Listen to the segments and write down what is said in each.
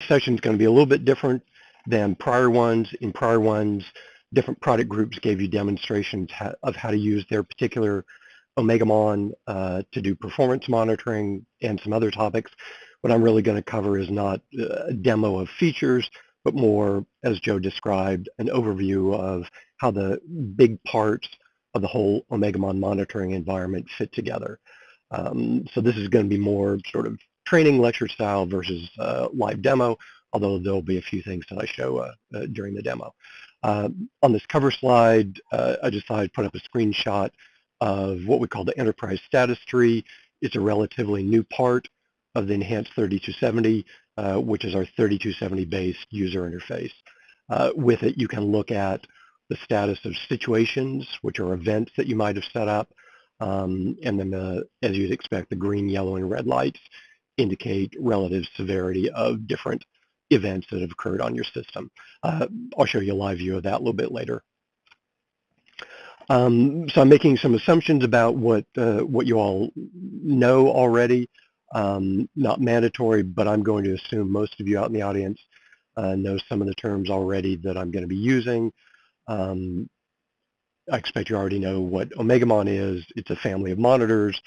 session is going to be a little bit different than prior ones. In prior ones, different product groups gave you demonstrations of how to use their particular OMEGAMON to do performance monitoring and some other topics. What I'm really going to cover is not a demo of features, but more, as Joe described, an overview of how the big parts of the whole OMEGAMON monitoring environment fit together. So this is going to be more sort of training lecture style versus live demo, although there'll be a few things that I show during the demo. On this cover slide, I just thought I'd put up a screenshot of what we call the enterprise status tree. It's a relatively new part of the enhanced 3270, which is our 3270 based user interface. With it, you can look at the status of situations, which are events that you might have set up, and then as you'd expect, the green, yellow, and red lights indicate relative severity of different events that have occurred on your system. I'll show you a live view of that a little bit later. So I'm making some assumptions about what you all know already. Not mandatory, but I'm going to assume most of you out in the audience know some of the terms already that I'm going to be using. I expect you already know what OMEGAMON is. It's a family of monitors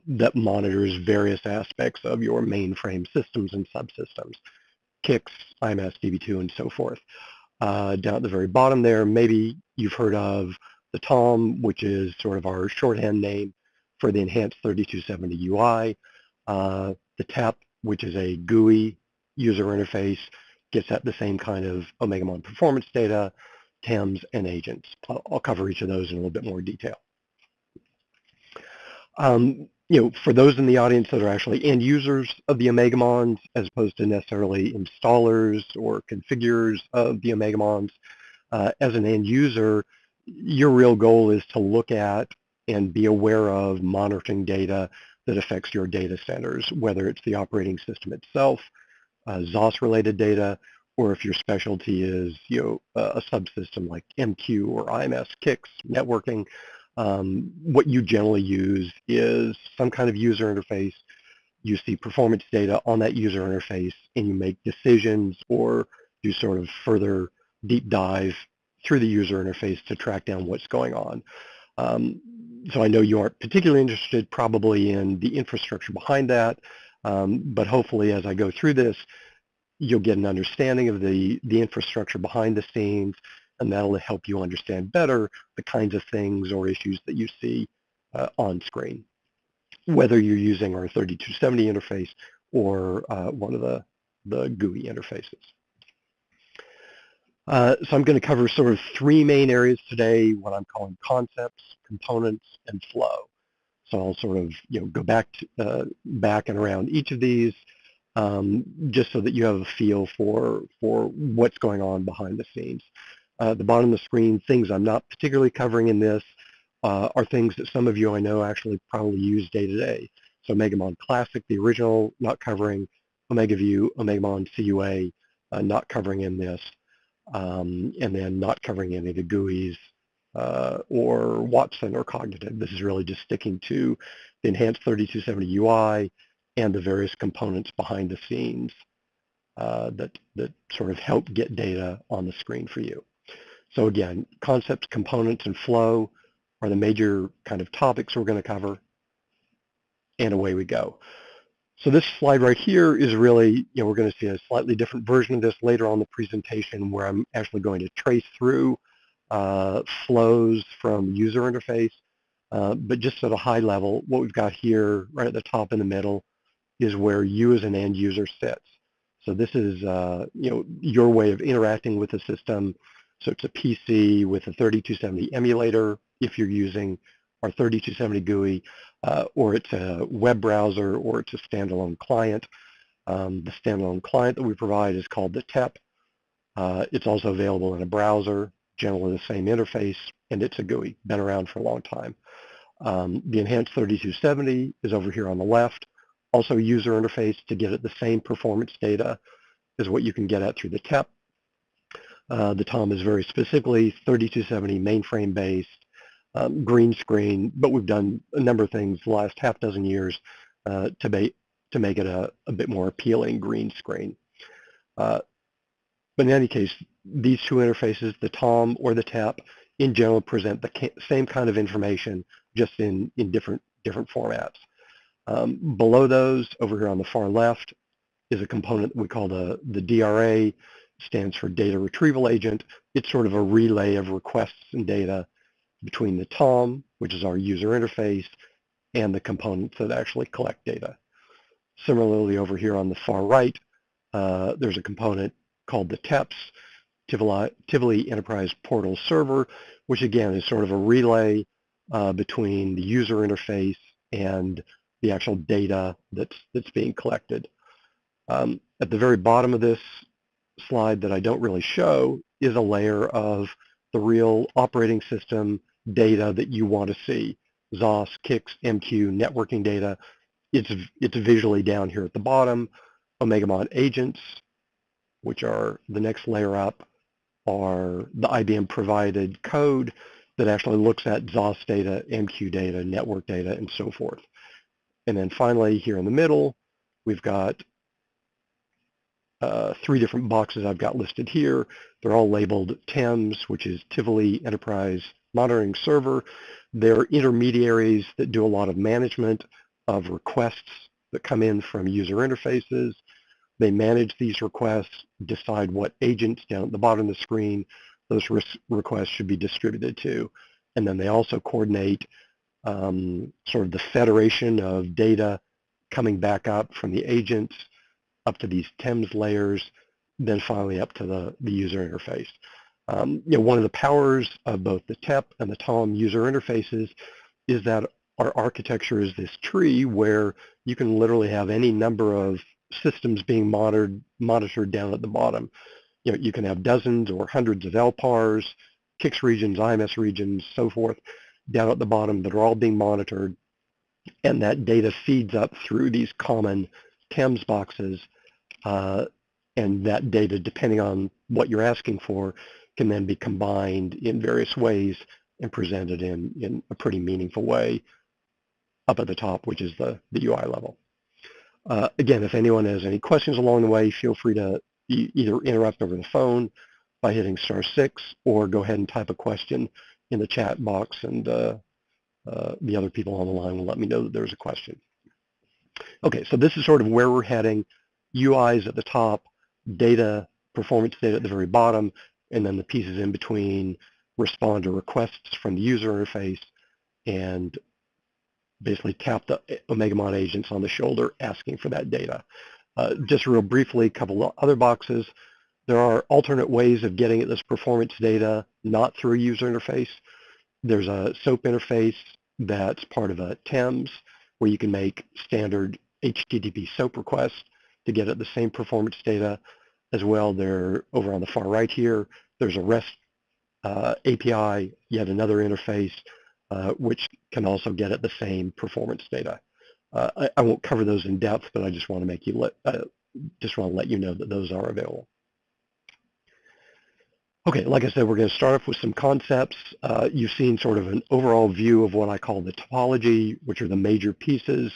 that monitors various aspects of your mainframe systems and subsystems, CICS, IMS, DB2, and so forth. Down at the very bottom there, maybe you've heard of the TOM, which is sort of our shorthand name for the enhanced 3270 UI. The TEP, which is a GUI user interface, gets at the same kind of OMEGAMON performance data, TEMS, and agents. I'll cover each of those in a little bit more detail. For those in the audience that are actually end users of the OMEGAMONs, as opposed to necessarily installers or configurers of the OMEGAMONs, as an end user, your real goal is to look at and be aware of monitoring data that affects your data centers, whether it's the operating system itself, ZOS-related data, or if your specialty is a subsystem like MQ or IMS, CICS, networking. What you generally use is some kind of user interface. You see performance data on that user interface, and you make decisions or do sort of further deep dive through the user interface to track down what's going on. So I know you aren't particularly interested probably in the infrastructure behind that, but hopefully as I go through this, you'll get an understanding of the infrastructure behind the scenes, and that'll help you understand better the kinds of things or issues that you see on screen, whether you're using our 3270 interface or one of the GUI interfaces. So I'm going to cover sort of three main areas today, what I'm calling concepts, components, and flow. So I'll sort of go back and around each of these, just so that you have a feel for what's going on behind the scenes. At the bottom of the screen, things I'm not particularly covering in this are things that some of you I know actually probably use day to day. So OMEGAMON Classic, the original, not covering. OMEGAView, OMEGAMON CUA, not covering in this. And then not covering any of the GUIs or Watson or Cognitive. This is really just sticking to the enhanced 3270 UI and the various components behind the scenes that sort of help get data on the screen for you. So again, concepts, components, and flow are the major kind of topics we're going to cover, and away we go. So this slide right here is really, we're going to see a slightly different version of this later on in the presentation, where I'm actually going to trace through flows from user interface. But just at a high level, what we've got here right at the top in the middle is where you as an end user sits. So this is your way of interacting with the system. So it's a PC with a 3270 emulator if you're using our 3270 GUI, or it's a web browser, or it's a standalone client. The standalone client that we provide is called the TEP. It's also available in a browser, generally the same interface, and it's a GUI, been around for a long time. The enhanced 3270 is over here on the left, also a user interface to get at the same performance data as what you can get at through the TEP. The TOM is very specifically 3270 mainframe based, green screen, but we've done a number of things the last half dozen years to make it a bit more appealing green screen. Uh, but in any case, these two interfaces, the TOM or the TAP, in general present the same kind of information, just in different formats. Below those, over here on the far left, is a component we call the DRA, stands for Data Retrieval Agent. It's sort of a relay of requests and data between the TOM, which is our user interface, and the components that actually collect data. Similarly, over here on the far right, there's a component called the TEPS, Tivoli Enterprise Portal Server, which again is sort of a relay between the user interface and the actual data that's being collected. At the very bottom of this slide that I don't really show is a layer of the real operating system data that you want to see. ZOS, KICS, MQ, networking data. It's visually down here at the bottom. OMEGAMON agents, which are the next layer up, are the IBM provided code that actually looks at ZOS data, MQ data, network data, and so forth. And then finally, here in the middle, we've got three different boxes I've got listed here. They're all labeled TEMS, which is Tivoli Enterprise Monitoring Server. They're intermediaries that do a lot of management of requests that come in from user interfaces. They manage these requests, decide what agents down at the bottom of the screen those requests should be distributed to. And then they also coordinate sort of the federation of data coming back up from the agents up to these TEMS layers, then finally up to the user interface. One of the powers of both the TEP and the TOM user interfaces is that our architecture is this tree where you can literally have any number of systems being monitored down at the bottom. You can have dozens or hundreds of LPARs, KICS regions, IMS regions, so forth, down at the bottom that are all being monitored, and that data feeds up through these common TEMS boxes, and that data, depending on what you're asking for, can then be combined in various ways and presented in a pretty meaningful way up at the top, which is the UI level. Again, if anyone has any questions along the way, feel free to either interrupt over the phone by hitting *6, or go ahead and type a question in the chat box, and the other people on the line will let me know that there's a question. Okay, so this is sort of where we're heading. UIs at the top, data, performance data at the very bottom, and then the pieces in between respond to requests from the user interface and basically tap the OMEGAMON agents on the shoulder asking for that data. Just real briefly, a couple of other boxes. There are alternate ways of getting at this performance data, not through a user interface. There's a SOAP interface that's part of a TEMS, where you can make standard HTTP SOAP requests to get at the same performance data as well. They're over on the far right here. There's a REST API, yet another interface, which can also get at the same performance data. I won't cover those in depth, but I just want to make you let you know that those are available. Okay, like I said, we're going to start off with some concepts. You've seen sort of an overall view of what I call the topology, which are the major pieces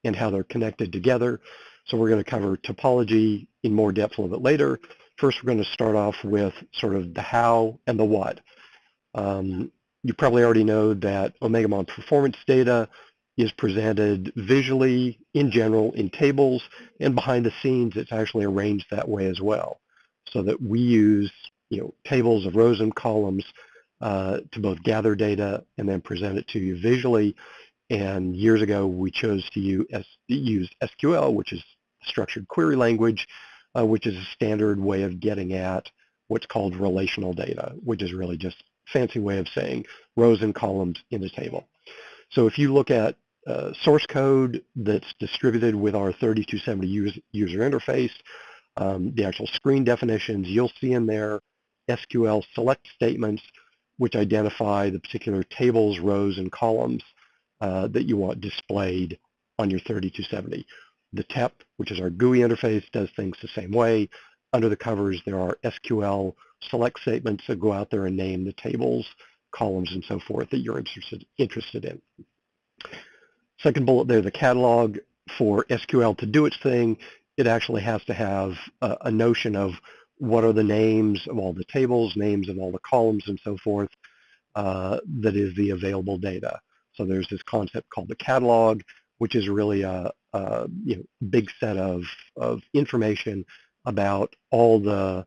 and how they're connected together. So we're going to cover topology in more depth a little bit later. First, we're going to start off with sort of the how and the what. You probably already know that OMEGAMON performance data is presented visually in general in tables, and behind the scenes it's actually arranged that way as well, so that we use tables of rows and columns to both gather data and then present it to you visually. And years ago we chose to use SQL, which is structured query language, which is a standard way of getting at what's called relational data, which is really just a fancy way of saying rows and columns in a table. So if you look at source code that's distributed with our 3270 user interface, the actual screen definitions, you'll see in there SQL select statements which identify the particular tables, rows, and columns that you want displayed on your 3270. The TEP, which is our GUI interface, does things the same way. Under the covers, there are SQL select statements that go out there and name the tables, columns, and so forth that you're interested in. Second bullet there, the catalog for SQL to do its thing it actually has to have a notion of what are the names of all the tables, names of all the columns, and so forth, that is the available data. So there's this concept called the catalog, which is really a big set of information about all the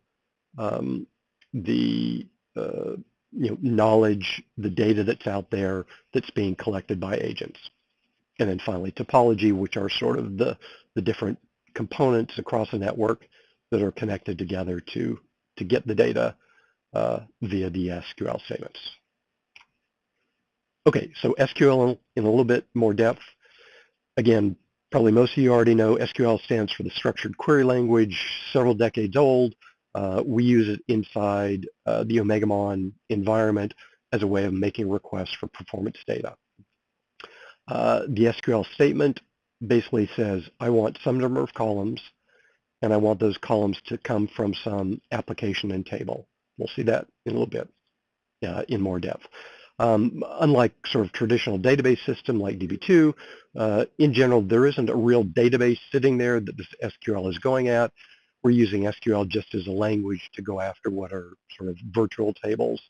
knowledge, the data that's out there that's being collected by agents. And then finally, topology, which are sort of the different components across a network that are connected together to get the data via the SQL statements. Okay, so SQL in a little bit more depth. Again, probably most of you already know SQL stands for the Structured Query Language, several decades old. We use it inside the OMEGAMON environment as a way of making requests for performance data. The SQL statement basically says, I want some number of columns, and I want those columns to come from some application and table. We'll see that in a little bit in more depth. Unlike sort of traditional database system like DB2, in general, there isn't a real database sitting there that this SQL is going at. We're using SQL just as a language to go after what are sort of virtual tables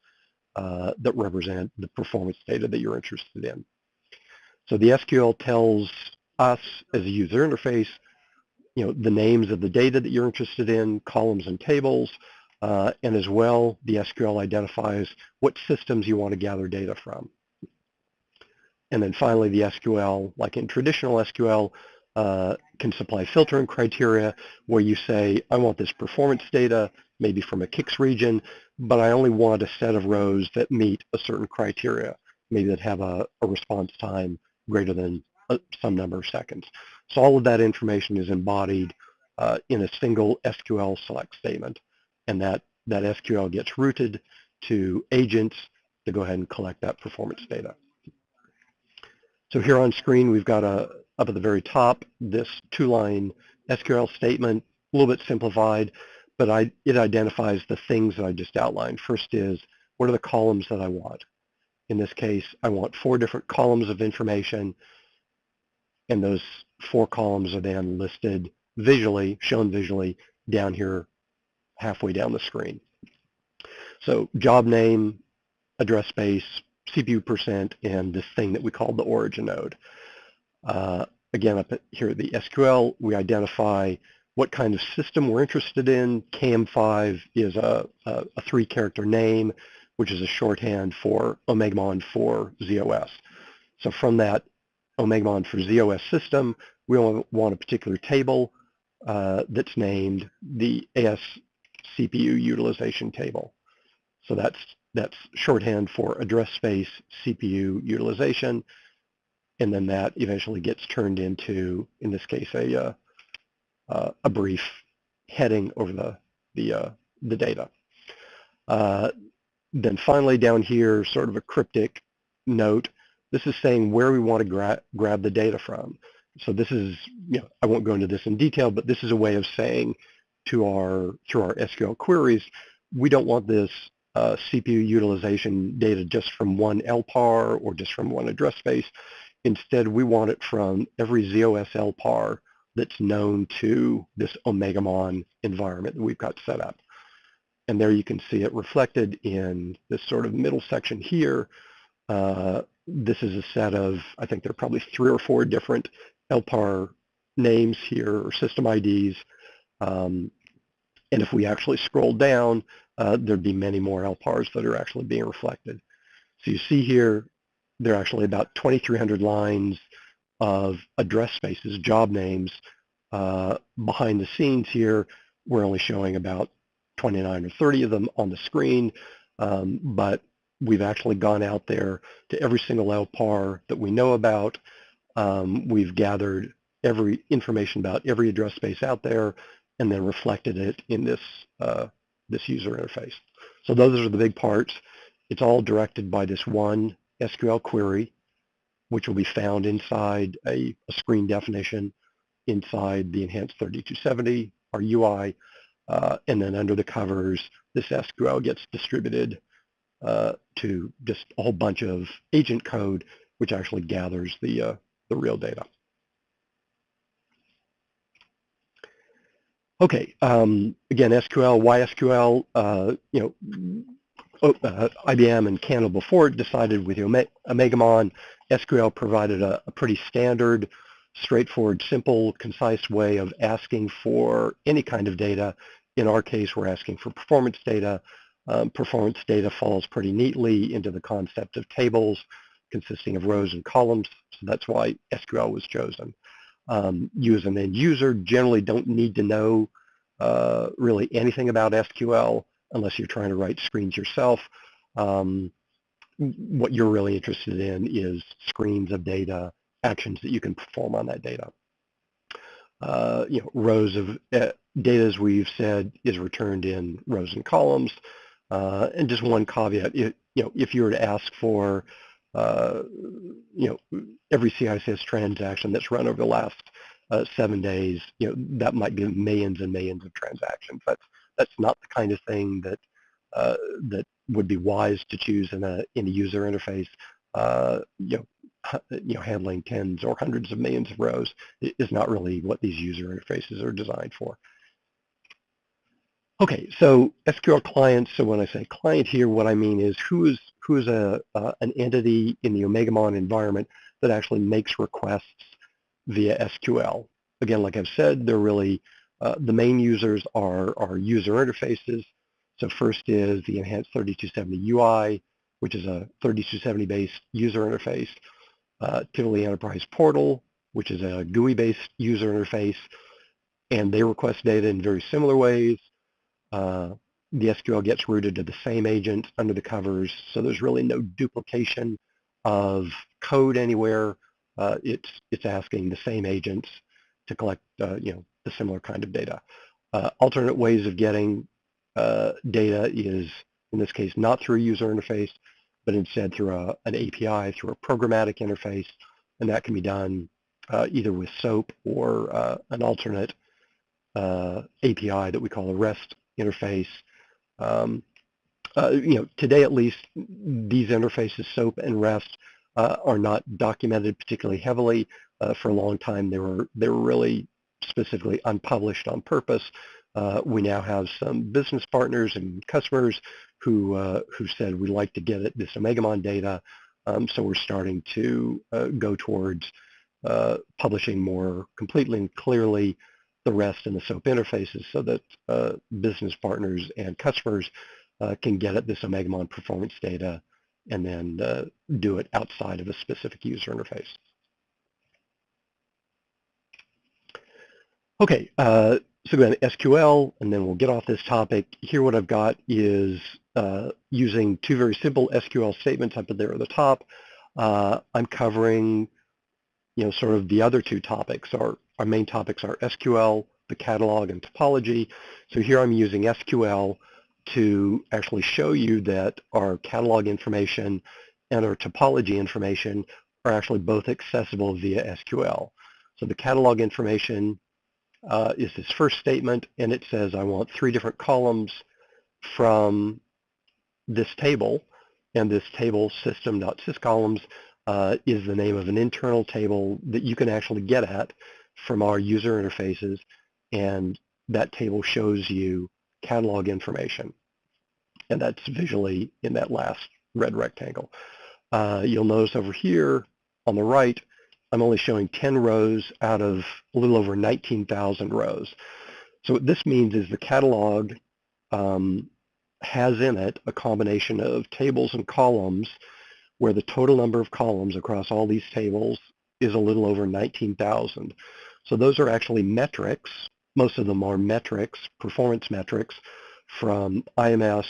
that represent the performance data that you're interested in. So the SQL tells us as a user interface, the names of the data that you're interested in, columns and tables, and as well, the SQL identifies what systems you want to gather data from. And then finally, the SQL, like in traditional SQL, can supply filtering criteria where you say, I want this performance data, maybe from a KICS region, but I only want a set of rows that meet a certain criteria, maybe that have a response time greater than some number of seconds. So all of that information is embodied in a single SQL select statement, and that SQL gets routed to agents to go ahead and collect that performance data. So here on screen, we've got up at the very top, this two-line SQL statement, a little bit simplified, but it identifies the things that I just outlined. First is, what are the columns that I want? In this case, I want 4 different columns of information, and those 4 columns are then listed visually, shown visually down here halfway down the screen. So job name, address space, CPU percent, and this thing that we call the origin node. Again, up here at the SQL, we identify what kind of system we're interested in. KM5 is a 3-character name, which is a shorthand for OMEGAMON for ZOS. So from that OMEGAMON for ZOS system, we want a particular table that's named the AS CPU utilization table. So that's shorthand for address space CPU utilization, and then that eventually gets turned into, in this case, a brief heading over the data. Then finally down here, sort of a cryptic note, this is saying where we want to grab the data from. So this is, I won't go into this in detail, but this is a way of saying through our SQL queries, we don't want this CPU utilization data just from one LPAR or just from one address space. Instead, we want it from every ZOS LPAR that's known to this OMEGAMON environment that we've got set up. And there you can see it reflected in this sort of middle section here. This is a set of, I think there are probably 3 or 4 different LPAR names here, or system IDs. And if we actually scroll down, there'd be many more LPARs that are actually being reflected. So you see here, there are actually about 2,300 lines of address spaces, job names. Behind the scenes here, we're only showing about 29 or 30 of them on the screen, but we've actually gone out there to every single LPAR that we know about. We've gathered every information about every address space out there and then reflected it in this user interface. So those are the big parts. It's all directed by this one SQL query, which will be found inside a screen definition inside the Enhanced 3270, our UI, and then under the covers, this SQL gets distributed to just a whole bunch of agent code, which actually gathers the real data. Okay, again, SQL, why SQL? IBM and Canon before it decided with OMEGAMON, SQL provided a pretty standard, straightforward, simple, concise way of asking for any kind of data. In our case, we're asking for performance data. Performance data falls pretty neatly into the concept of tables consisting of rows and columns, so that's why SQL was chosen. You as an end user generally don't need to know really anything about SQL unless you're trying to write screens yourself. What you're really interested in is screens of data, actions that you can perform on that data. Rows of data, as we've said, is returned in rows and columns. And just one caveat, if you were to ask for, every CICS transaction that's run over the last 7 days, that might be millions and millions of transactions. That's not the kind of thing that that would be wise to choose in a user interface. Handling tens or hundreds of millions of rows is not really what these user interfaces are designed for. Okay, so SQL clients. So when I say client here, what I mean is who is an entity in the OMEGAMON environment that actually makes requests via SQL. Again, like I've said, they're really the main users are user interfaces. So first is the enhanced 3270 UI, which is a 3270-based user interface. Typically Enterprise Portal, which is a GUI-based user interface, and they request data in very similar ways. The SQL gets routed to the same agent under the covers, so there's really no duplication of code anywhere. It's asking the same agents to collect the similar kind of data. Alternate ways of getting data is, in this case, not through a user interface, but instead through an API, through a programmatic interface, and that can be done either with SOAP or an alternate API that we call a REST interface. Today at least, these interfaces, SOAP and REST, are not documented particularly heavily. For a long time, they were really specifically unpublished on purpose. We now have some business partners and customers who said we'd like to get at this OMEGAMON data, so we're starting to go towards publishing more completely and clearly the REST and the SOAP interfaces so that business partners and customers can get at this OMEGAMON performance data and then do it outside of a specific user interface. Okay, so again, SQL, and then we'll get off this topic. Here what I've got is using two very simple SQL statements up there at the top. I'm covering, sort of the other two topics. Our main topics are SQL, the catalog, and topology. So here I'm using SQL to actually show you that our catalog information and our topology information are actually both accessible via SQL. So the catalog information is this first statement, and it says I want 3 different columns from this table, and this table system.syscolumns is the name of an internal table that you can actually get at from our user interfaces, and that table shows you catalog information, and that's visually in that last red rectangle. You'll notice over here on the right, I'm only showing 10 rows out of a little over 19,000 rows. So what this means is the catalog has in it a combination of tables and columns where the total number of columns across all these tables is a little over 19,000. So those are actually metrics. Most of them are metrics, performance metrics from IMS,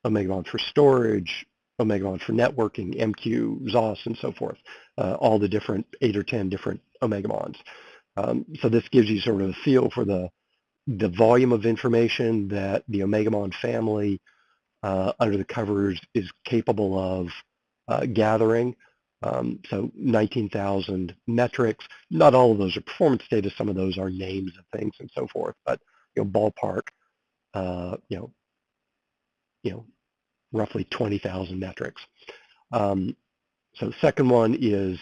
OMEGAMON for storage, OMEGAMON for networking, MQ, ZOS, and so forth, all the different 8 or 10 different OMEGAMONs. So this gives you sort of a feel for the volume of information that the OMEGAMON family under the covers is capable of gathering. So 19,000 metrics. Not all of those are performance data. Some of those are names of things and so forth. But ballpark, roughly 20,000 metrics. So the second one is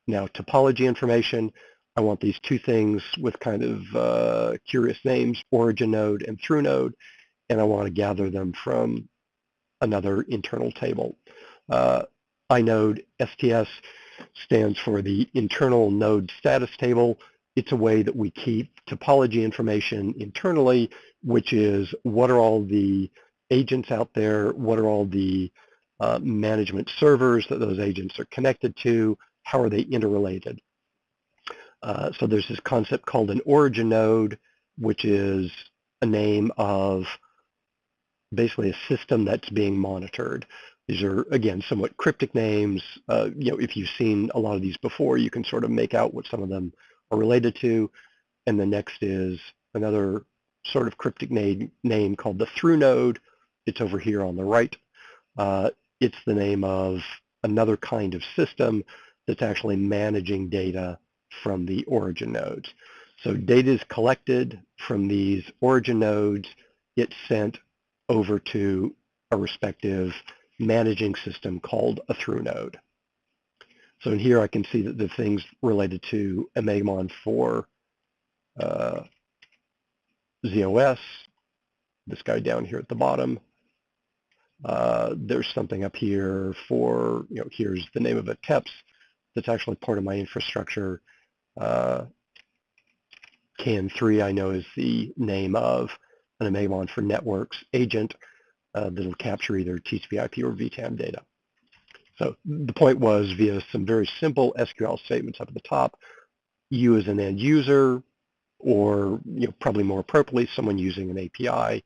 now topology information. I want these two things with kind of curious names, origin node and through node, and I want to gather them from another internal table. inode STS stands for the internal node status table. It's a way that we keep topology information internally, which is what are all the agents out there, what are all the management servers that those agents are connected to, how are they interrelated. So there's this concept called an origin node, which is a name of basically a system that's being monitored. These are, again, somewhat cryptic names. If you've seen a lot of these before, you can sort of make out what some of them are related to. And the next is another sort of cryptic name called the through node. It's over here on the right. It's the name of another kind of system that's actually managing data from the origin nodes. So data is collected from these origin nodes. It's sent over to a respective managing system called a through node. So in here I can see that the things related to OMEGAMON for ZOS, this guy down here at the bottom. There's something up here for, here's the name of a TEPS that's actually part of my infrastructure. CAN3 I know is the name of an OMEGAMON for networks agent that'll capture either TCP/IP or VTAM data. So the point was, via some very simple SQL statements up at the top, you as an end user, or probably more appropriately, someone using an API,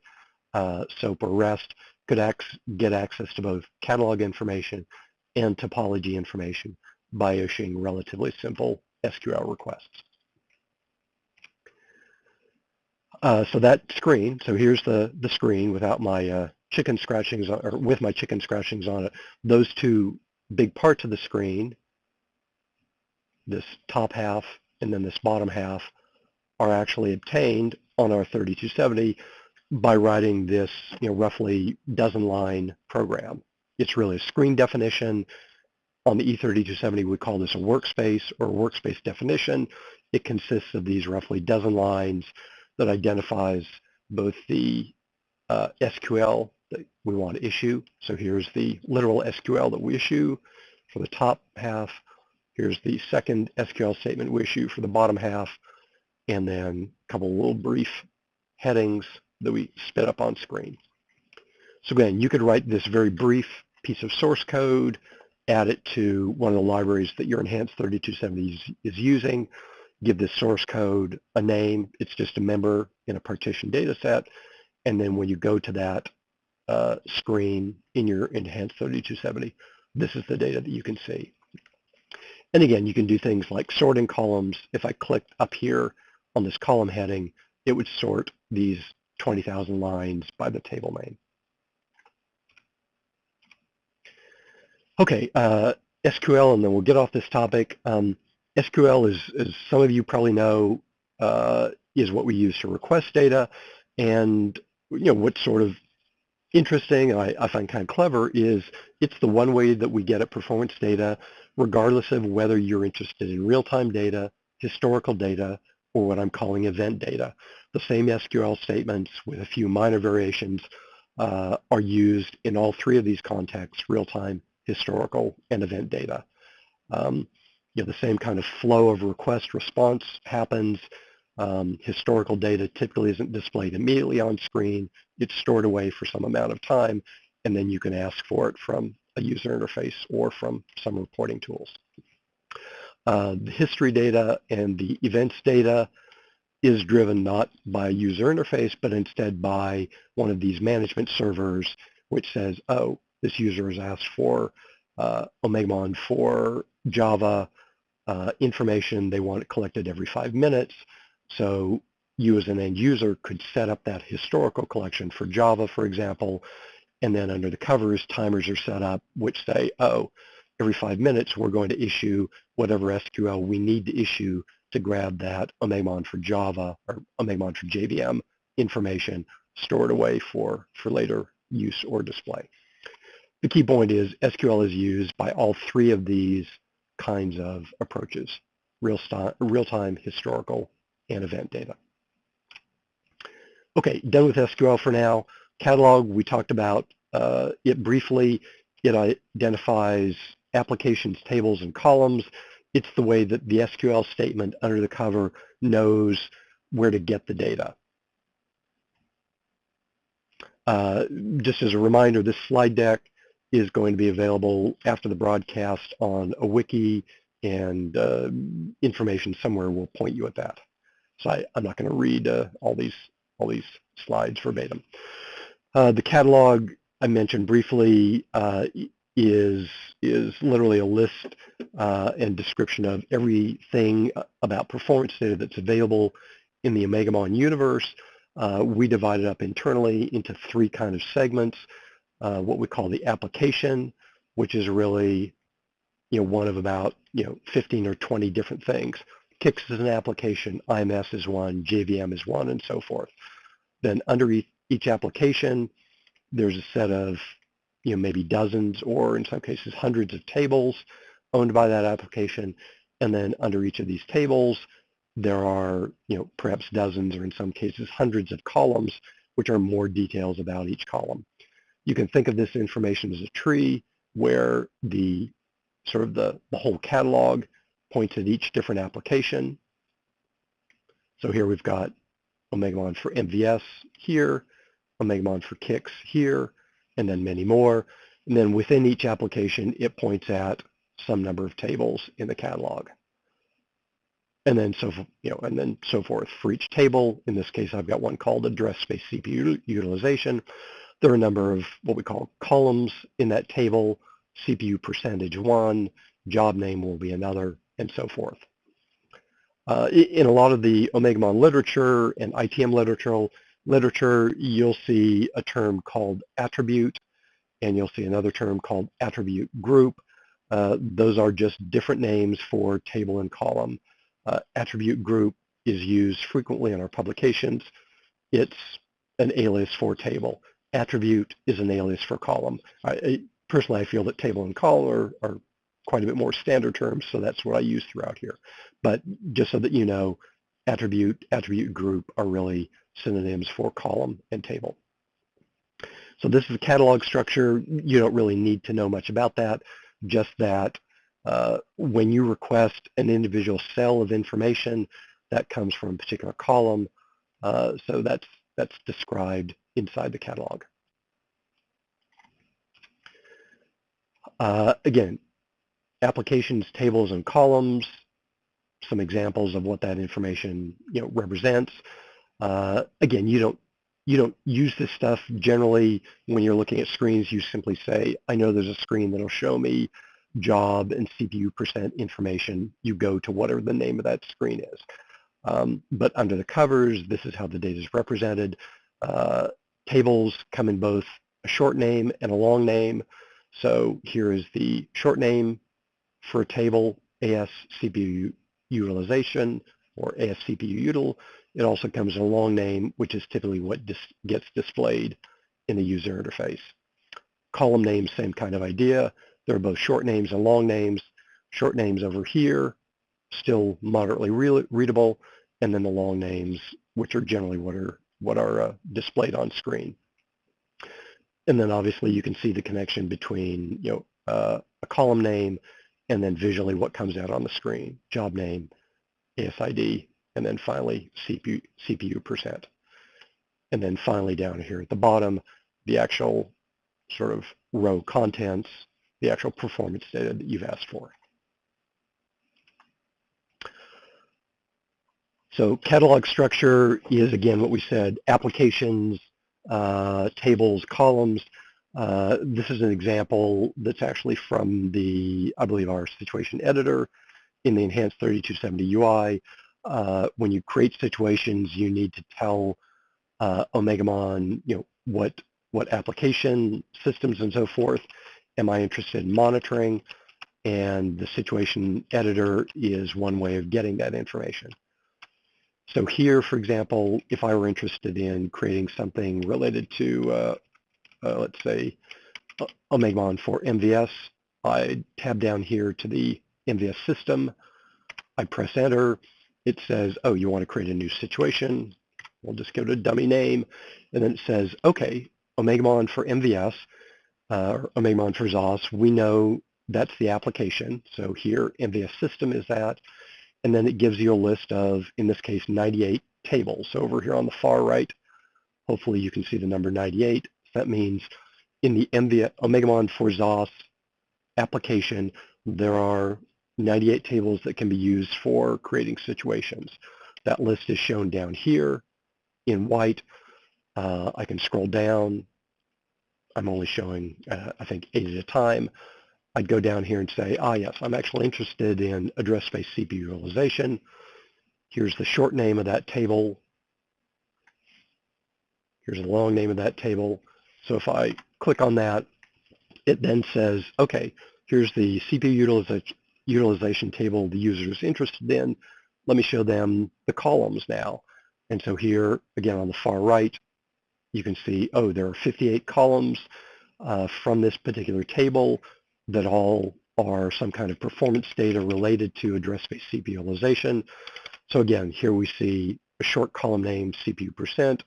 SOAP or REST, could get access to both catalog information and topology information by issuing relatively simple SQL requests. So that screen, so here's the screen without my chicken scratchings, or with my chicken scratchings on it. Those two big parts of the screen, this top half and then this bottom half, are actually obtained on our 3270 by writing this roughly dozen-line program. It's really a screen definition. On the E3270, we call this a workspace or workspace definition. It consists of these roughly dozen lines that identifies both the SQL that we want to issue. So here's the literal SQL that we issue for the top half. Here's the second SQL statement we issue for the bottom half, and then a couple of little brief headings that we spit up on screen. So again, you could write this very brief piece of source code, add it to one of the libraries that your enhanced 3270 is using, give this source code a name. It's just a member in a partition data set. And then when you go to that screen in your enhanced 3270, this is the data that you can see. And again, you can do things like sorting columns. If I clicked up here on this column heading, it would sort these 20,000 lines by the table name. Okay, SQL, and then we'll get off this topic. SQL is, as some of you probably know, is what we use to request data. And what's sort of interesting, and I find kind of clever, is it's the one way that we get at performance data, regardless of whether you're interested in real-time data, historical data, or what I'm calling event data. The same SQL statements with a few minor variations are used in all three of these contexts: real-time, historical, and event data. The same kind of flow of request response happens. Historical data typically isn't displayed immediately on screen. It's stored away for some amount of time, and then you can ask for it from a user interface or from some reporting tools. The history data and the events data is driven not by a user interface, but instead by one of these management servers, which says, oh, this user has asked for OMEGAMON for Java information. They want it collected every 5 minutes. So you as an end user could set up that historical collection for Java, for example, and then under the covers, timers are set up which say, oh, every 5 minutes we're going to issue whatever SQL we need to issue to grab that OMEGAMON for Java or OMEGAMON for JVM information stored away for later use or display. The key point is SQL is used by all three of these kinds of approaches. real-time historical and event data. Okay, done with SQL for now. Catalog, we talked about it briefly. It identifies applications, tables, and columns. It's the way that the SQL statement under the cover knows where to get the data. Just as a reminder, this slide deck is going to be available after the broadcast on a wiki, and information somewhere will point you at that. So I'm not going to read all these slides verbatim. The catalog I mentioned briefly is literally a list and description of everything about performance data that's available in the OMEGAMON universe. We divide it up internally into three kind of segments. What we call the application, which is really one of about 15 or 20 different things. KICS is an application, IMS is one, JVM is one, and so forth. Then under each application, there's a set of maybe dozens or in some cases hundreds of tables owned by that application. And then under each of these tables, there are perhaps dozens or in some cases hundreds of columns, which are more details about each column. You can think of this information as a tree where the whole catalog points at each different application. So here we've got OMEGAMON for MVS here, OMEGAMON for KICS here, and then many more. And then within each application, it points at some number of tables in the catalog. And then so forth for each table. In this case, I've got one called address space CPU utilization. There are a number of what we call columns in that table. CPU percentage one, job name will be another, and so forth. In a lot of the OMEGAMON literature and ITM literature, you'll see a term called attribute, and you'll see another term called attribute group. Those are just different names for table and column. Attribute group is used frequently in our publications. It's an alias for table. Attribute is an alias for column. Personally, I feel that table and column are quite a bit more standard terms, so that's what I use throughout here. But just so that you know, attribute group are really synonyms for column and table. So this is a catalog structure. You don't really need to know much about that, just that when you request an individual cell of information, that comes from a particular column. So that's described inside the catalog. Again, applications, tables, and columns, some examples of what that information represents. Again, you don't use this stuff generally when you're looking at screens. You simply say, I know there's a screen that'll show me job and CPU percent information. You go to whatever the name of that screen is. But under the covers, this is how the data is represented. Tables come in both a short name and a long name. So here is the short name for a table, AS CPU utilization, or AS CPU util. It also comes in a long name, which is typically what gets displayed in the user interface. Column names, same kind of idea. There are both short names and long names. Short names over here, still moderately readable, and then the long names, which are generally what are displayed on screen. And then obviously you can see the connection between a column name and then visually what comes out on the screen, job name, ASID, and then finally CPU percent. And then finally down here at the bottom, the actual sort of row contents, the actual performance data that you've asked for. So catalog structure is, again, what we said, applications, tables, columns. This is an example that's actually from I believe, our situation editor in the enhanced 3270 UI. When you create situations, you need to tell OMEGAMON, what application, systems, and so forth am I interested in monitoring, and the situation editor is one way of getting that information. So here, for example, if I were interested in creating something related to, let's say, OMEGAMON for MVS, I'd tab down here to the MVS system. I press enter. It says, oh, you want to create a new situation. We'll just go to dummy name. And then it says, okay, OMEGAMON for MVS, or OMEGAMON for ZOS. We know that's the application. So here, MVS system is that. And then it gives you a list of, in this case, 98 tables. So over here on the far right, hopefully you can see the number 98. That means in the OMEGAMON for ZOS application, there are 98 tables that can be used for creating situations. That list is shown down here in white. I can scroll down. I'm only showing, I think, 8 at a time. I'd go down here and say, yes, I'm actually interested in address space CPU utilization. Here's the short name of that table. Here's the long name of that table. So if I click on that, it then says, okay, here's the CPU utilization table the user is interested in. Let me show them the columns now. And so here, again, on the far right, you can see, oh, there are 58 columns from this particular table that all are some kind of performance data related to address space CPU utilization. So again, here we see a short column name, CPU percent,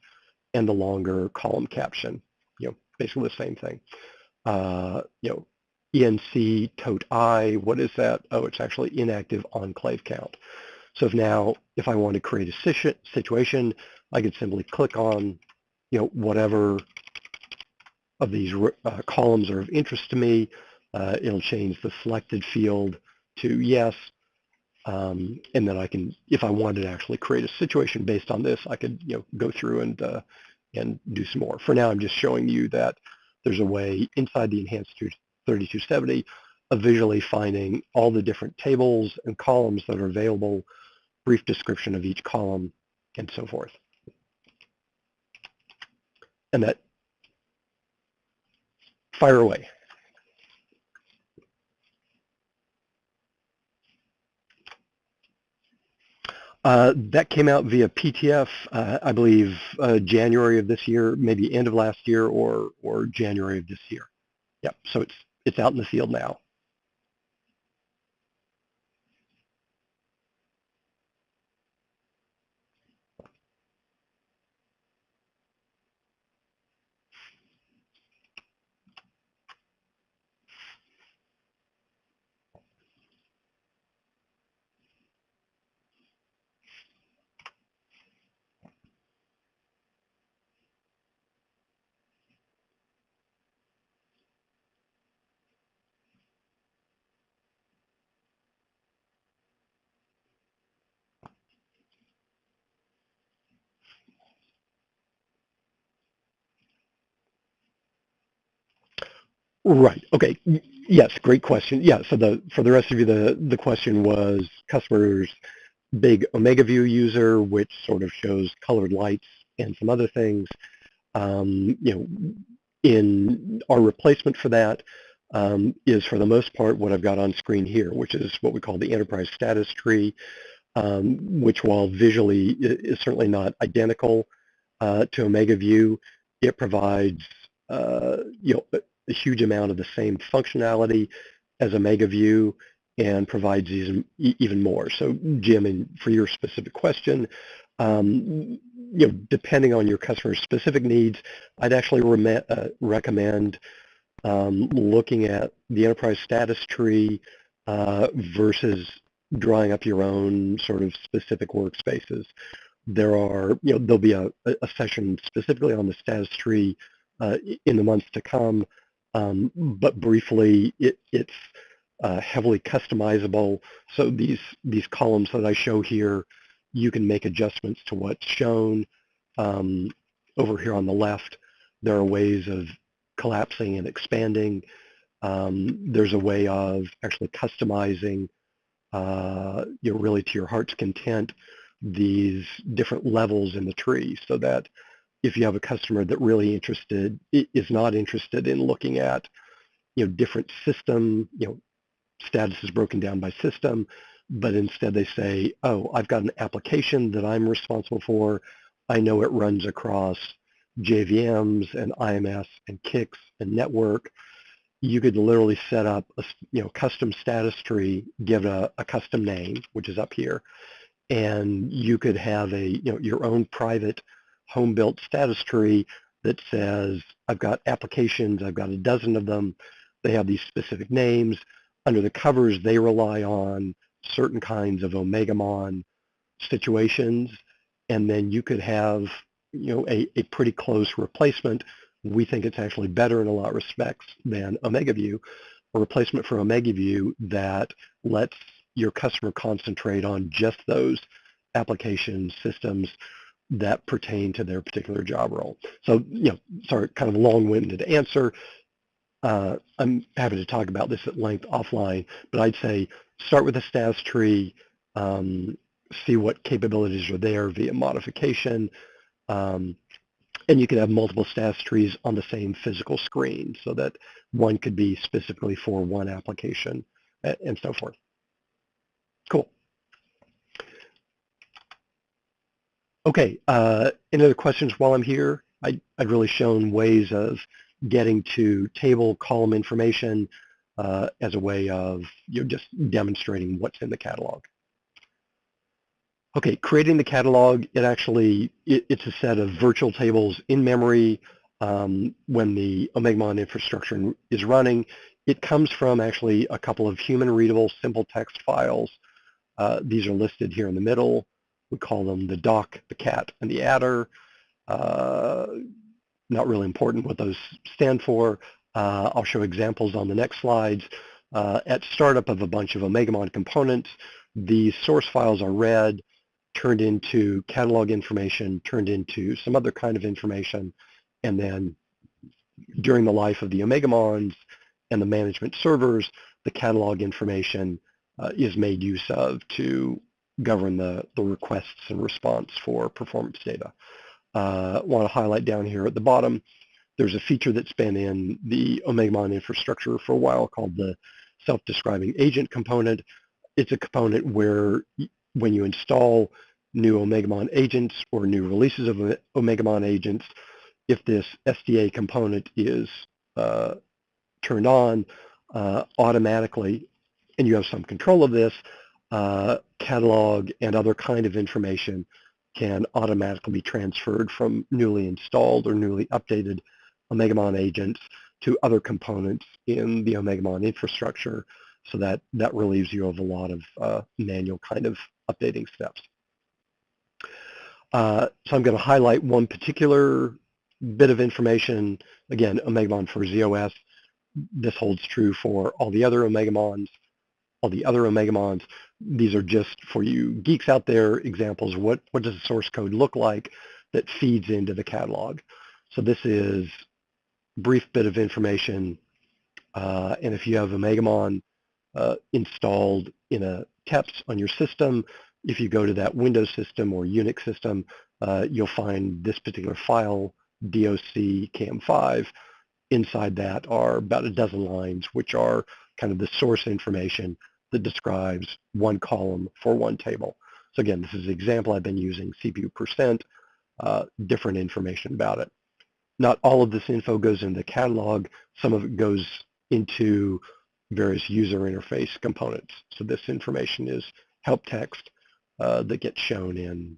and the longer column caption, basically the same thing. ENC tote I, what is that? Oh, it's actually inactive enclave count. So if I want to create a situation, I could simply click on, whatever of these columns are of interest to me. It'll change the selected field to yes. And then I can, if I wanted to actually create a situation based on this, I could, go through and do some more. For now, I'm just showing you that there's a way inside the Enhanced 3270 of visually finding all the different tables and columns that are available, brief description of each column, and so forth. And that, fire away. That came out via PTF, I believe, January of this year, maybe end of last year, or January of this year. Yep. So it's out in the field now. Right. Okay. Yes. Great question. Yeah. So for the rest of you, the question was customers' big OmegaView user, which sort of shows colored lights and some other things. In our replacement for that is for the most part what I've got on screen here, which is what we call the enterprise status tree, which while visually is certainly not identical to OmegaView, it provides a huge amount of the same functionality as OmegaView and provides even more. So Jim, for your specific question, depending on your customer's specific needs, I'd actually recommend looking at the enterprise status tree versus drawing up your own sort of specific workspaces. There'll be a session specifically on the status tree in the months to come, but briefly, it's heavily customizable. So these columns that I show here, you can make adjustments to what's shown. Over here on the left, there are ways of collapsing and expanding. There's a way of actually customizing, really to your heart's content, these different levels in the tree, so that if you have a customer that really is not interested in looking at, different system, statuses broken down by system, but instead they say, oh, I've got an application that I'm responsible for. I know it runs across JVMs and IMS and CICS and network. you could literally set up a custom status tree, give it a custom name, which is up here, and you could have your own private home-built status tree that says, I've got applications, I've got a dozen of them, they have these specific names. Under the covers, they rely on certain kinds of OMEGAMON situations, and then you could have a pretty close replacement. We think it's actually better in a lot of respects than OmegaView, a replacement for OmegaView that lets your customer concentrate on just those application systems that pertain to their particular job role. So, sorry, kind of long-winded answer. I'm happy to talk about this at length offline, but I'd say start with a status tree, see what capabilities are there via modification, and you could have multiple status trees on the same physical screen so that one could be specifically for one application and so forth. Cool. Okay, any other questions while I'm here? I'd really shown ways of getting to table column information as a way of just demonstrating what's in the catalog. Okay, creating the catalog, it's a set of virtual tables in memory when the OMEGAMON infrastructure is running. It comes from actually a couple of human readable simple text files. These are listed here in the middle. We call them the doc, the cat, and the adder. Not really important what those stand for. I'll show examples on the next slides. At startup of a bunch of OMEGAMON components, the source files are read, turned into catalog information, turned into some other kind of information, and then during the life of the OMEGAMONs and the management servers, the catalog information is made use of to govern the requests and response for performance data. Want to highlight down here at the bottom, there's a feature that's been in the OMEGAMON infrastructure for a while called the self-describing agent component. It's a component where when you install new OMEGAMON agents or new releases of OMEGAMON agents, if this SDA component is turned on automatically, and you have some control of this, catalog and other kind of information can automatically be transferred from newly installed or newly updated OMEGAMON agents to other components in the OMEGAMON infrastructure, so that relieves you of a lot of manual kind of updating steps. So I'm going to highlight one particular bit of information. Again, OMEGAMON for ZOS. This holds true for all the other OMEGAMONs. These are just for you geeks out there examples. What does the source code look like that feeds into the catalog? So this is a brief bit of information. And if you have OMEGAMON installed in a TEPS on your system, if you go to that Windows system or Unix system, you'll find this particular file, docam5. Inside that are about a dozen lines, which are kind of the source information that describes one column for one table. So again, this is an example I've been using, CPU percent, different information about it. Not all of this info goes into the catalog. Some of it goes into various user interface components. So this information is help text that gets shown in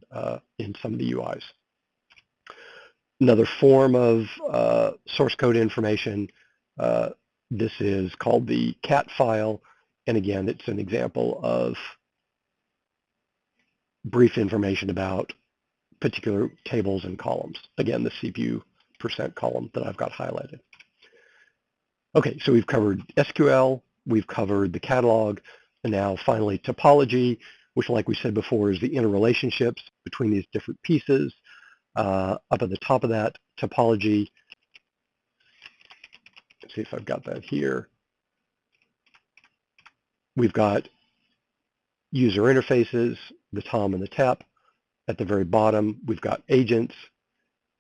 some of the UIs. Another form of source code information, this is called the cat file. And again, it's an example of brief information about particular tables and columns. Again, the CPU percent column that I've got highlighted. Okay, so we've covered SQL, we've covered the catalog, and now finally topology, which, like we said before, is the interrelationships between these different pieces. Up at the top of that, topology. Let's see if I've got that here. We've got user interfaces, the TOM and the TEP. At the very bottom, we've got agents.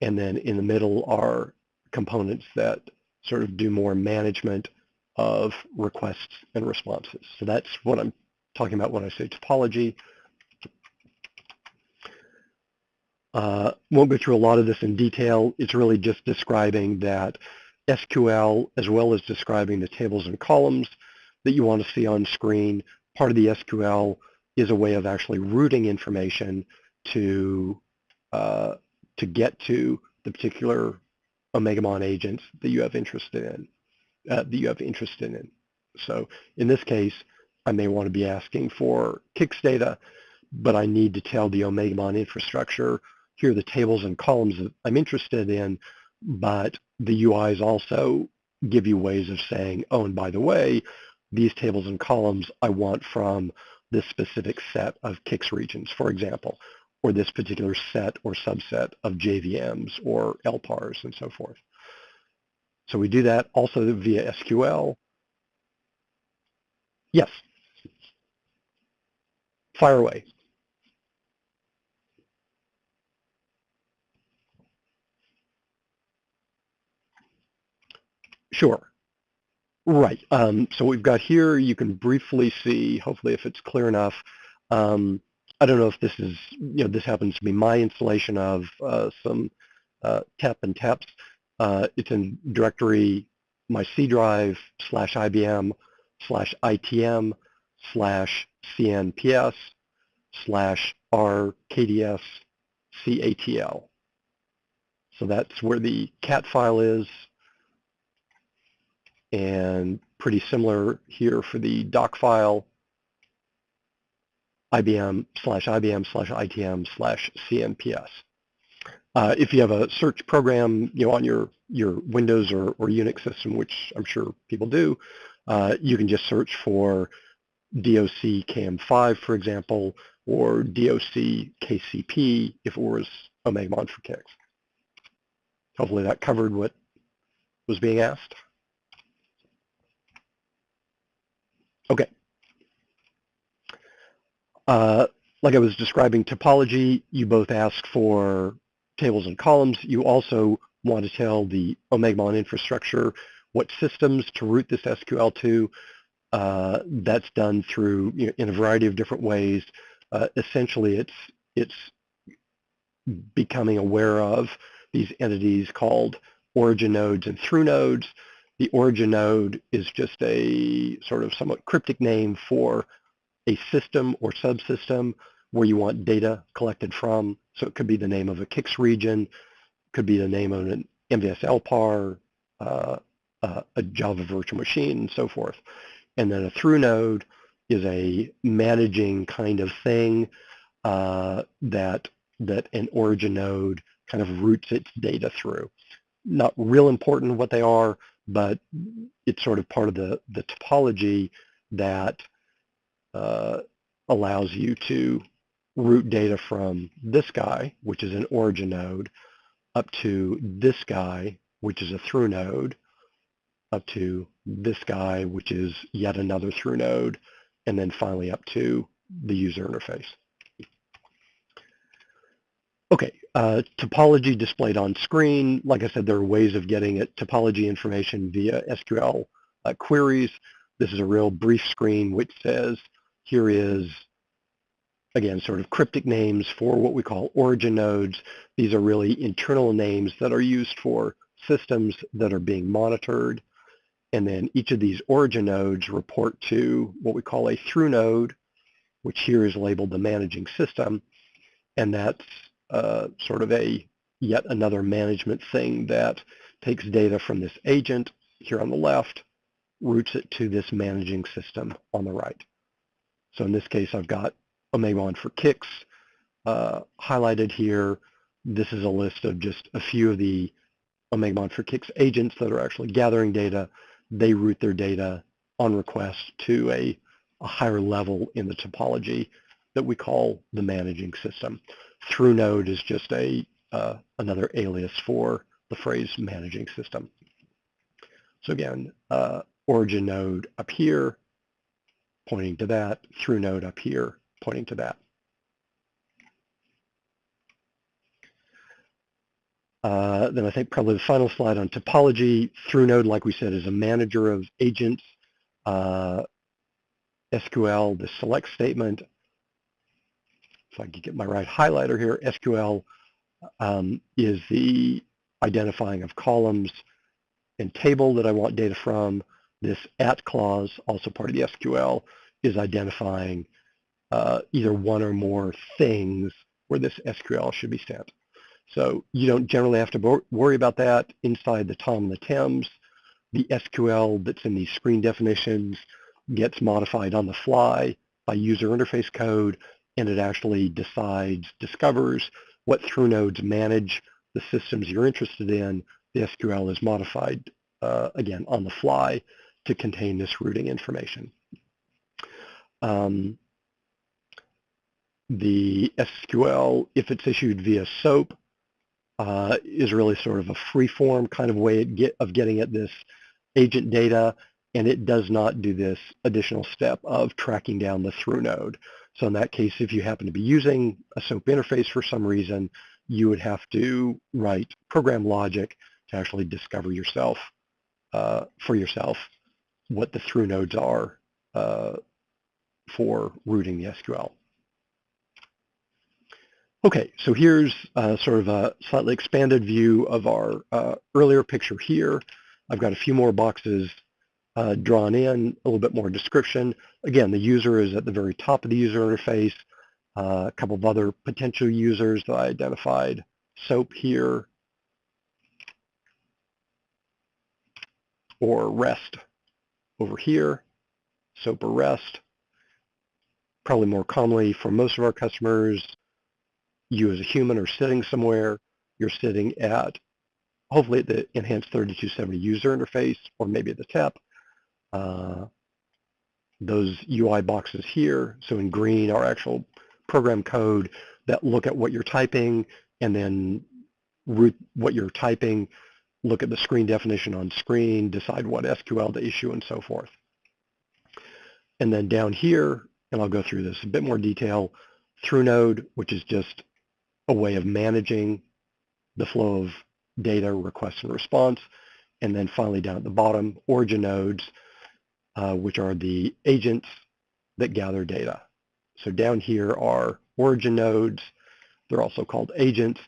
And then in the middle are components that sort of do more management of requests and responses. So that's what I'm talking about when I say topology. Won't go through a lot of this in detail. It's really just describing that SQL, as well as describing the tables and columns that you want to see on screen. Part of the SQL is a way of actually routing information to get to the particular OMEGAMON agents that you have interested in. So in this case, I may want to be asking for KICS data, but I need to tell the OMEGAMON infrastructure, here are the tables and columns that I'm interested in, but the UIs also give you ways of saying, oh, and by the way, these tables and columns I want from this specific set of KICS regions, for example, or this particular set or subset of JVMs or LPARs and so forth. So we do that also via SQL. Yes, fire away. Sure. Right. So we've got here, you can briefly see, hopefully if it's clear enough, I don't know if this is, this happens to be my installation of some TEP and TEPs. It's in directory my C drive /IBM /ITM /CNPS /RKDS CATL. So that's where the cat file is. And pretty similar here for the doc file, IBM/ITM/ITM/CNPS. If you have a search program, on your Windows or Unix system, which I'm sure people do, you can just search for DOC KM5, for example, or DOC KCP if it was OMEGAMON for KICS. Hopefully that covered what was being asked. Okay. Like I was describing topology, you both ask for tables and columns. You also want to tell the OMEGAMON infrastructure what systems to route this SQL to. That's done through, in a variety of different ways. Essentially, it's becoming aware of these entities called origin nodes and through nodes. The origin node is just a sort of somewhat cryptic name for a system or subsystem where you want data collected from. So it could be the name of a KICS region, could be the name of an MVS LPAR, a Java virtual machine, and so forth. And then a through node is a managing kind of thing that an origin node kind of routes its data through. Not real important what they are, but it's sort of part of the topology that allows you to route data from this guy, which is an origin node, up to this guy, which is a through node, up to this guy, which is yet another through node, and then finally up to the user interface. Okay, topology displayed on screen. Like I said, there are ways of getting at topology information via SQL queries. This is a real brief screen which says, here is, again, sort of cryptic names for what we call origin nodes. These are really internal names that are used for systems that are being monitored. And then each of these origin nodes report to what we call a through node, which here is labeled the managing system. And that's sort of yet another management thing that takes data from this agent here on the left, routes it to this managing system on the right. So in this case, I've got OMEGAMON for KICS highlighted here. This is a list of just a few of the OMEGAMON for KICS agents that are actually gathering data. They route their data on request to a higher level in the topology that we call the managing system. Through node is just another alias for the phrase managing system. So again, origin node up here, pointing to that, through node up here, pointing to that. Then I think probably the final slide on topology. Through node, like we said, is a manager of agents. SQL, the select statement, if I can get my right highlighter here, SQL is the identifying of columns, and table that I want data from. This at clause, also part of the SQL, is identifying either one or more things where this SQL should be sent. So you don't generally have to worry about that inside the Tom and the Thames. The SQL that's in these screen definitions gets modified on the fly by user interface code, and it actually discovers what through nodes manage the systems you're interested in. The SQL is modified, again, on the fly to contain this routing information. The SQL, if it's issued via SOAP, is really sort of a free-form kind of way of getting at this agent data, and it does not do this additional step of tracking down the through node. So in that case, if you happen to be using a SOAP interface for some reason, you would have to write program logic to actually discover for yourself what the through nodes are for routing the SQL. Okay, so here's sort of a slightly expanded view of our earlier picture here. I've got a few more boxes drawn in, a little bit more description. Again, the user is at the very top of the user interface. A couple of other potential users that I identified. SOAP here, or REST over here, SOAP or REST. Probably more commonly for most of our customers, you as a human are sitting somewhere. You're sitting at, hopefully at the Enhanced 3270 user interface, or maybe at the TEP. Those UI boxes here, so in green are actual program code that look at what you're typing and then route what you're typing, look at the screen definition on screen, decide what SQL to issue, and so forth. And then down here, and I'll go through this in a bit more detail, through node, which is just a way of managing the flow of data, request and response. And then finally down at the bottom, origin nodes, which are the agents that gather data. So down here are origin nodes. They're also called agents.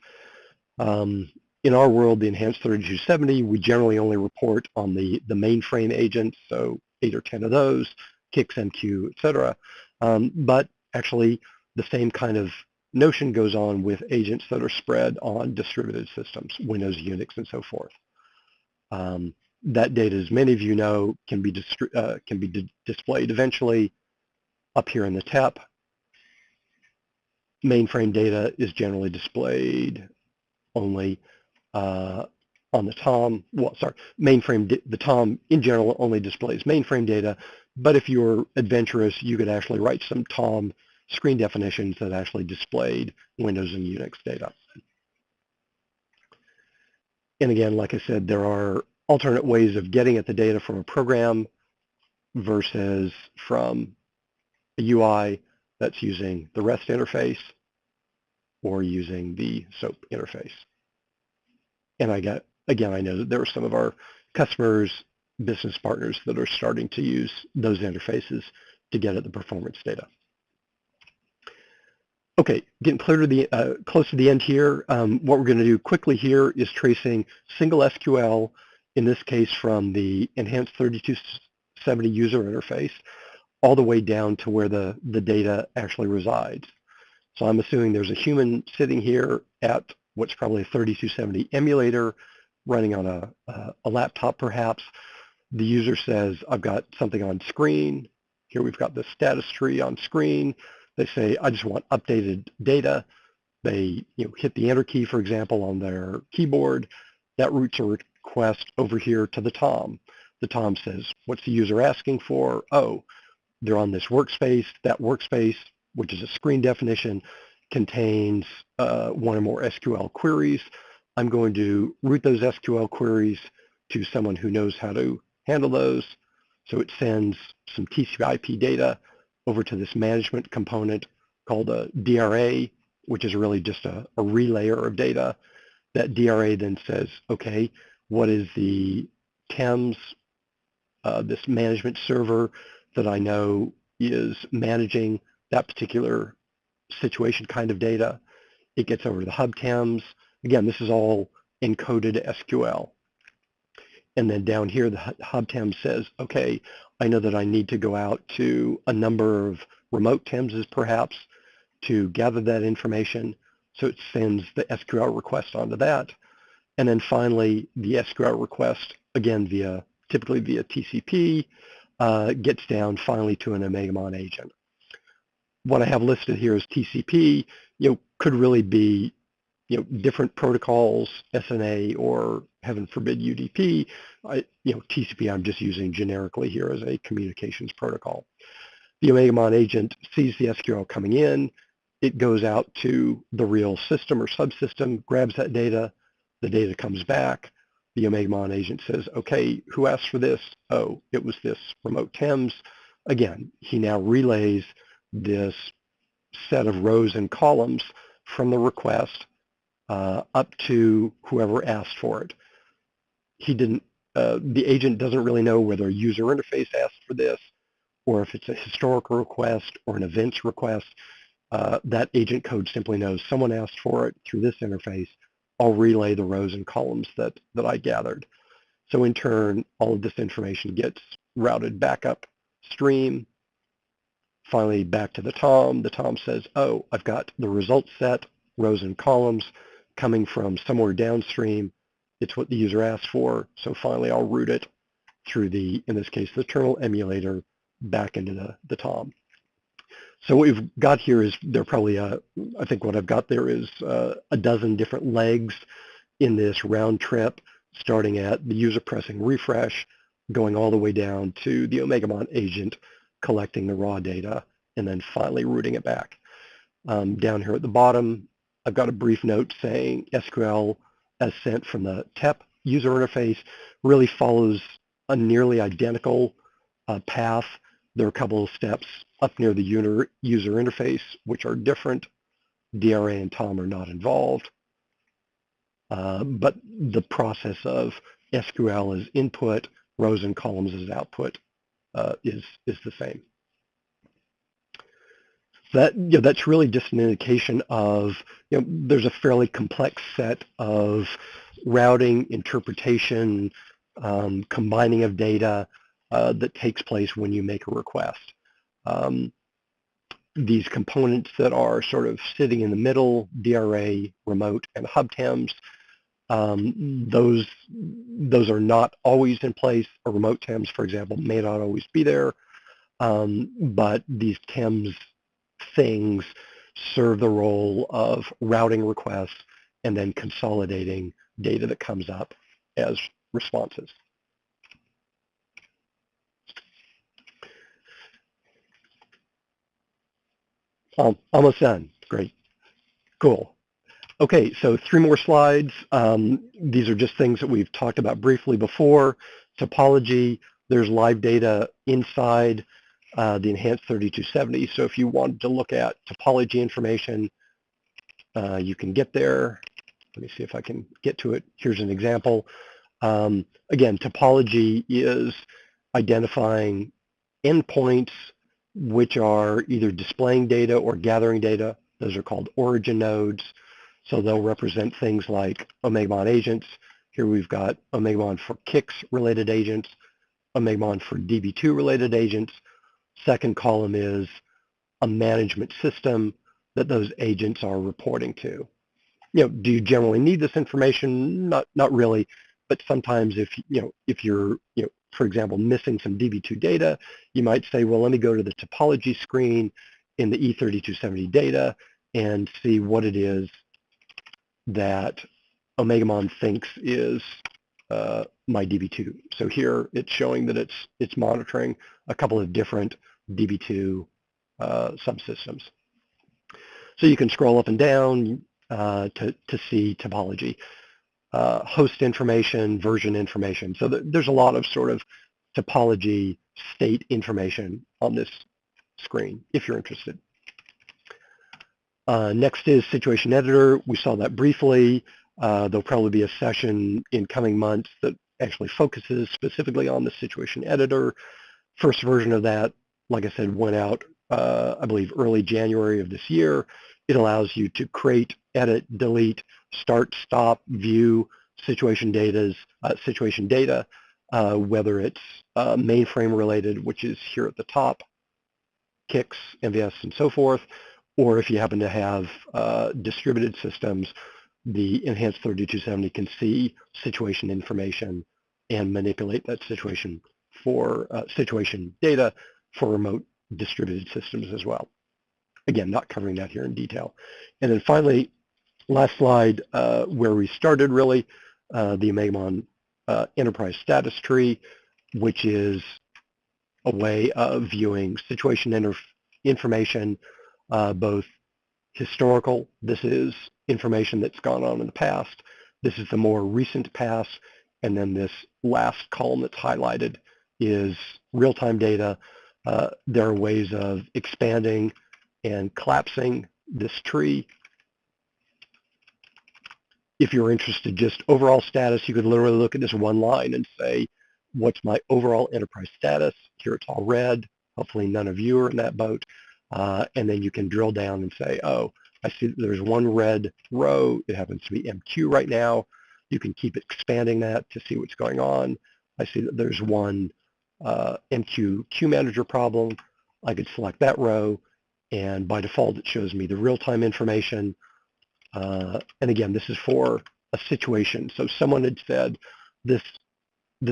In our world, the Enhanced 3270, we generally only report on the mainframe agents, so 8 or 10 of those, KIX, MQ, et cetera. But actually, the same kind of notion goes on with agents that are spread on distributed systems, Windows, Unix, and so forth. That data, as many of you know, can be displayed eventually up here in the TEP. Mainframe data is generally displayed only on the TOM. Well, sorry, the TOM in general only displays mainframe data, but if you're adventurous, you could actually write some TOM screen definitions that actually displayed Windows and Unix data. And again, like I said, there are alternate ways of getting at the data from a program versus from a UI that's using the REST interface or using the SOAP interface. And I know that there are some of our customers, business partners that are starting to use those interfaces to get at the performance data. Okay, getting close to the end here. What we're going to do quickly here is tracing single SQL, in this case from the Enhanced 3270 user interface, all the way down to where the data actually resides. So I'm assuming there's a human sitting here at what's probably a 3270 emulator running on a laptop perhaps. The user says, I've got something on screen. Here we've got the status tree on screen. They say, I just want updated data. They hit the enter key, for example, on their keyboard. That routes a request over here to the TOM. The TOM says, what's the user asking for? Oh, they're on this workspace. That workspace, which is a screen definition, contains one or more SQL queries. I'm going to route those SQL queries to someone who knows how to handle those. So it sends some TCP/IP data over to this management component called a DRA, which is really just a relayer of data. That DRA then says, okay, what is the TEMS, this management server that I know is managing that particular situation kind of data? It gets over to the hub TEMS. Again, this is all encoded SQL. And then down here, the hub TEM says, okay, I know that I need to go out to a number of remote TEMs perhaps to gather that information. So it sends the SQL request onto that. And then finally, the SQL request, again, typically via TCP, gets down finally to an OMEGAMON agent. What I have listed here is TCP, could really be, different protocols, SNA, or heaven forbid UDP. TCP I'm just using generically here as a communications protocol. The OMEGAMON agent sees the SQL coming in. It goes out to the real system or subsystem, grabs that data. The data comes back. The OMEGAMON agent says, okay, who asked for this? Oh, it was this remote TEMS. Again, he now relays this set of rows and columns from the request up to whoever asked for it. The agent doesn't really know whether a user interface asked for this or if it's a historical request or an events request. That agent code simply knows someone asked for it through this interface. I'll relay the rows and columns that I gathered. So in turn, all of this information gets routed back upstream, finally back to the TOM. The TOM says, oh, I've got the result set, rows and columns, coming from somewhere downstream. It's what the user asked for. So finally, I'll route it through in this case, the terminal emulator back into the TOM. So what we've got here is I think what I've got there is a dozen different legs in this round trip, starting at the user pressing refresh, going all the way down to the OMEGAMON agent collecting the raw data, and then finally routing it back. Down here at the bottom, I've got a brief note saying SQL as sent from the TEP user interface really follows a nearly identical path. There are a couple of steps up near the user interface which are different. DRA and TOM are not involved, but the process of SQL as input, rows and columns as output is the same. That's really just an indication of, there's a fairly complex set of routing, interpretation, combining of data that takes place when you make a request. These components that are sort of sitting in the middle, DRA, remote, and hub TEMs, those are not always in place. A remote TEMs, for example, may not always be there, but these TEMs things serve the role of routing requests and then consolidating data that comes up as responses. Almost done. Great. Cool. Okay, so 3 more slides. These are just things that we've talked about briefly before. Topology, there's live data inside the enhanced 3270. So if you wanted to look at topology information, you can get there. Let me see if I can get to it. Here's an example. Again, topology is identifying endpoints which are either displaying data or gathering data. Those are called origin nodes. So they'll represent things like OMEGAMON agents. Here we've got OMEGAMON for CICS related agents, OMEGAMON for DB2 related agents. Second column is a management system that those agents are reporting to. Do you generally need this information? Not really, but sometimes if you're for example, missing some DB2 data, you might say, well, let me go to the topology screen in the E3270 data and see what it is that OMEGAMON thinks is my DB2. So here it's showing that it's monitoring a couple of different DB2 subsystems. So you can scroll up and down to see topology. Host information, version information. So there's a lot of sort of topology state information on this screen if you're interested. Next is Situation Editor. We saw that briefly. There'll probably be a session in coming months that actually focuses specifically on the Situation Editor. First version of that, like I said, went out, I believe, early January of this year. It allows you to create, edit, delete, start, stop, view situation data whether it's mainframe related, which is here at the top, KICS, MVS, and so forth, or if you happen to have distributed systems, the Enhanced 3270 can see situation information and manipulate that situation for situation data for remote distributed systems as well. Again, not covering that here in detail. And then finally, last slide, where we started really, the OMEGAMON enterprise status tree, which is a way of viewing situation information, both historical, this is information that's gone on in the past, this is the more recent past, and then this last column that's highlighted is real-time data. There are ways of expanding and collapsing this tree. If you're interested just overall status, you could literally look at this one line and say, what's my overall enterprise status? Here it's all red. Hopefully none of you are in that boat. And then you can drill down and say, oh, I see that there's one red row. It happens to be MQ right now. You can keep expanding that to see what's going on. I see that there's one MQ queue manager problem. I could select that row, and by default, it shows me the real-time information. And again, this is for a situation. So someone had said, this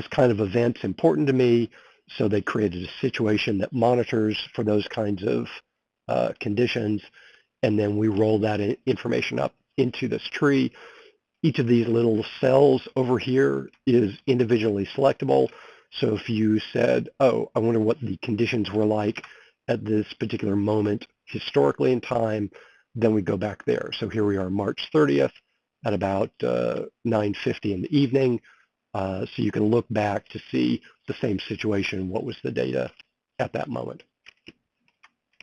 kind of event's important to me, so they created a situation that monitors for those kinds of conditions, and then we roll that information up into this tree. Each of these little cells over here is individually selectable. So if you said, oh, I wonder what the conditions were like at this particular moment historically in time, then we go back there. So here we are, March 30th at about 9:50 in the evening. So you can look back to see the same situation, what was the data at that moment.